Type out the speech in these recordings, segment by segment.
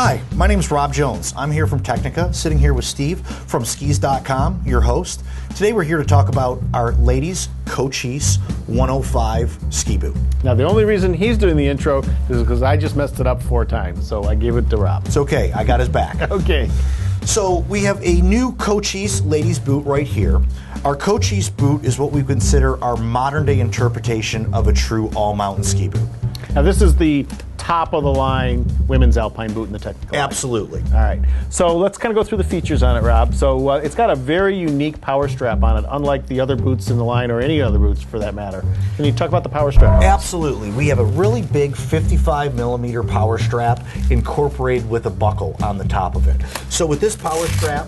Hi, my name is Rob Jones. I'm here from Tecnica, sitting here with Steve from skis.com, your host. Today we're here to talk about our ladies' Cochise 105 ski boot. Now the only reason he's doing the intro is because I just messed it up 4 times, so I gave it to Rob. It's okay, I got his back. Okay. So we have a new Cochise ladies boot right here. Our Cochise boot is what we consider our modern day interpretation of a true all-mountain ski boot. Now this is the top of the line women's alpine boot in the Tecnica line. Absolutely. All right, so let's kind of go through the features on it, Rob. So it's got a very unique power strap on it, unlike the other boots in the line or any other boots for that matter. Can you talk about the power strap? Absolutely. We have a really big 55 millimeter power strap incorporated with a buckle on the top of it. So with this power strap,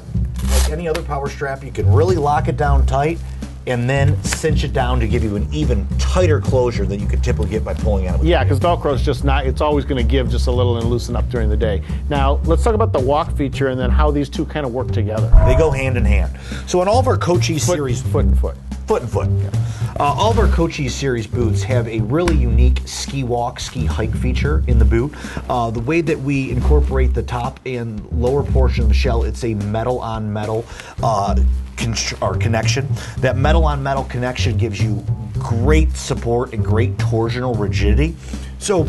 like any other power strap, you can really lock it down tight and then cinch it down to give you an even tighter closure than you could typically get by pulling it out. Yeah, because Velcro is just not, it's always going to give just a little and loosen up during the day. Now, let's talk about the walk feature and then how these two kind of work together. They go hand in hand. So on all of our Cochise series... Foot and foot. Foot and foot. Yeah. All of our Cochise series boots have a really unique ski walk, ski hike feature in the boot. The way that we incorporate the top and lower portion of the shell, it's a metal on metal connection. That metal on metal connection gives you great support and great torsional rigidity. So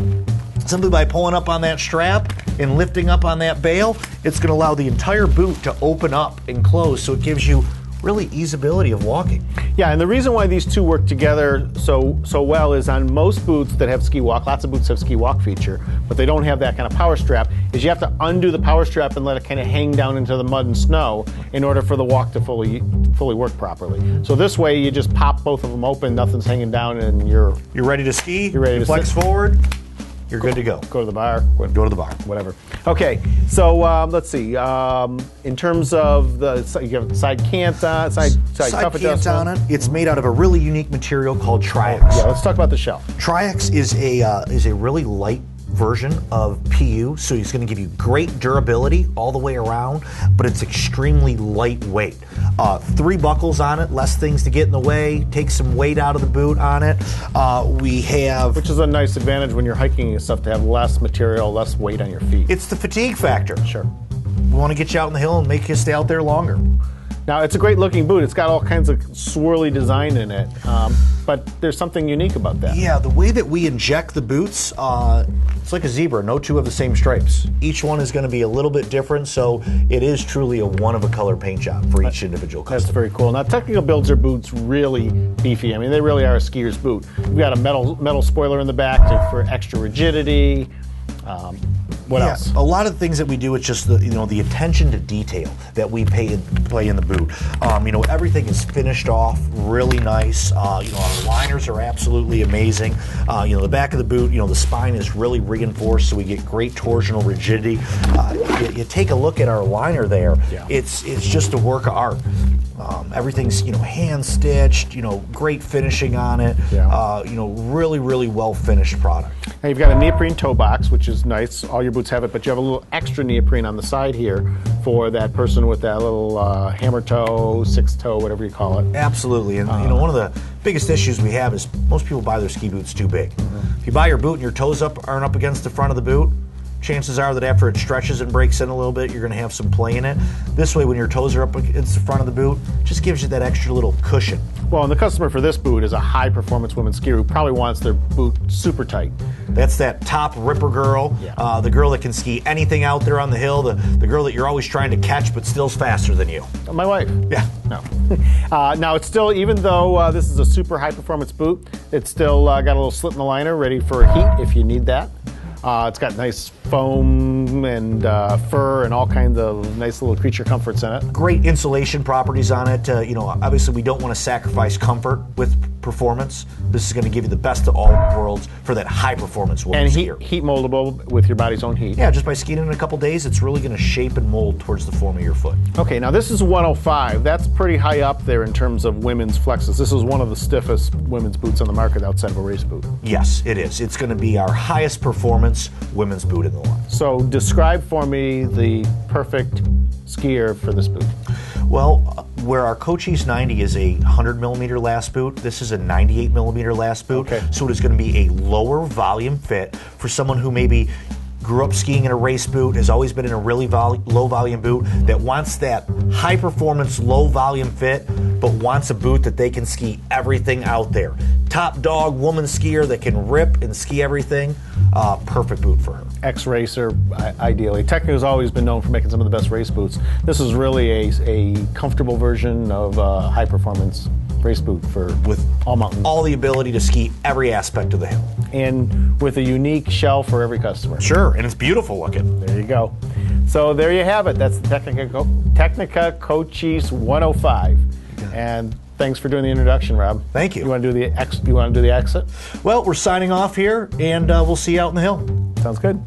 simply by pulling up on that strap and lifting up on that bail, it's going to allow the entire boot to open up and close, so it gives you really easeability of walking. Yeah, and the reason why these two work together so well is on most boots that have ski walk, lots of boots have ski walk feature, but they don't have that kind of power strap, is you have to undo the power strap and let it kind of hang down into the mud and snow in order for the walk to fully work properly. So this way you just pop both of them open, nothing's hanging down, and you're ready to ski, you're ready to flex forward, you're good to go. Go to the bar. Go to the bar. Whatever. Okay, so let's see. In terms of you have side cant on, side cuff cant on it. It's made out of a really unique material called Triax. Yeah, let's talk about the shell. Triax is a really light version of PU, so it's going to give you great durability all the way around, but it's extremely lightweight. 3 buckles on it, less things to get in the way, take some weight out of the boot on it. We have... Which is a nice advantage when you're hiking and stuff, to have less material, less weight on your feet. It's the fatigue factor. Sure. We want to get you out on the hill and make you stay out there longer. Now, it's a great looking boot. It's got all kinds of swirly design in it, but there's something unique about that. Yeah, the way that we inject the boots, it's like a zebra. No two have the same stripes. Each one is going to be a little bit different, so it is truly a one-of-a-color paint job for each individual customer. That's very cool. Now, Tecnica builds their boots really beefy. I mean, they really are a skier's boot. We've got a metal spoiler in the back for extra rigidity. What else? A lot of the things that we do, it's just the attention to detail that we play in the boot. Everything is finished off really nice. Our liners are absolutely amazing. The back of the boot, the spine is really reinforced, so we get great torsional rigidity. You take a look at our liner there. Yeah. It's just a work of art. Everything's hand stitched. Great finishing on it. Yeah. Really well finished product. Now you've got a neoprene toe box, which is nice. All your boots have it, but you have a little extra neoprene on the side here for that person with that little hammer toe, 6 toe, whatever you call it. Absolutely, and one of the biggest issues we have is most people buy their ski boots too big. Mm-hmm. If you buy your boot and your toes aren't up against the front of the boot, chances are that after it stretches and breaks in a little bit, you're going to have some play in it. This way, when your toes are up against the front of the boot, it just gives you that extra little cushion. Well, and the customer for this boot is a high-performance women's skier who probably wants their boot super tight. That's that top ripper girl, yeah. The girl that can ski anything out there on the hill, the girl that you're always trying to catch but still's faster than you. My wife. Yeah. No. Now, it's still, even though this is a super high-performance boot, it's still got a little slit in the liner ready for heat if you need that. It's got nice foam and fur and all kinds of nice little creature comforts in it. Great insulation properties on it. Obviously we don't want to sacrifice comfort with performance. This is going to give you the best of all worlds for that high performance women's skier. And heat moldable with your body's own heat. Yeah, just by skiing in a couple days, it's really going to shape and mold towards the form of your foot. Okay, now this is 105. That's pretty high up there in terms of women's flexes. This is one of the stiffest women's boots on the market outside of a race boot. Yes, it is. It's going to be our highest performance women's boot in the line. So describe for me the perfect skier for this boot. Well, where our Cochise 90 is a 100 millimeter last boot, this is a 98 millimeter last boot. Okay. So it is going to be a lower volume fit for someone who maybe grew up skiing in a race boot, has always been in a really low volume boot that wants that high performance, low volume fit, but wants a boot that they can ski everything out there. Top dog woman skier that can rip and ski everything. Perfect boot for her. Ex-racer, ideally. Tecnica has always been known for making some of the best race boots. This is really a comfortable version of a high-performance race boot with all mountains. All the ability to ski every aspect of the hill. And with a unique shell for every customer. Sure, and it's beautiful looking. There you go. So there you have it. That's the Tecnica Cochise 105. And thanks for doing the introduction, Rob. Thank you. You want to do the exit? Well, we're signing off here, and we'll see you out in the hill. Sounds good.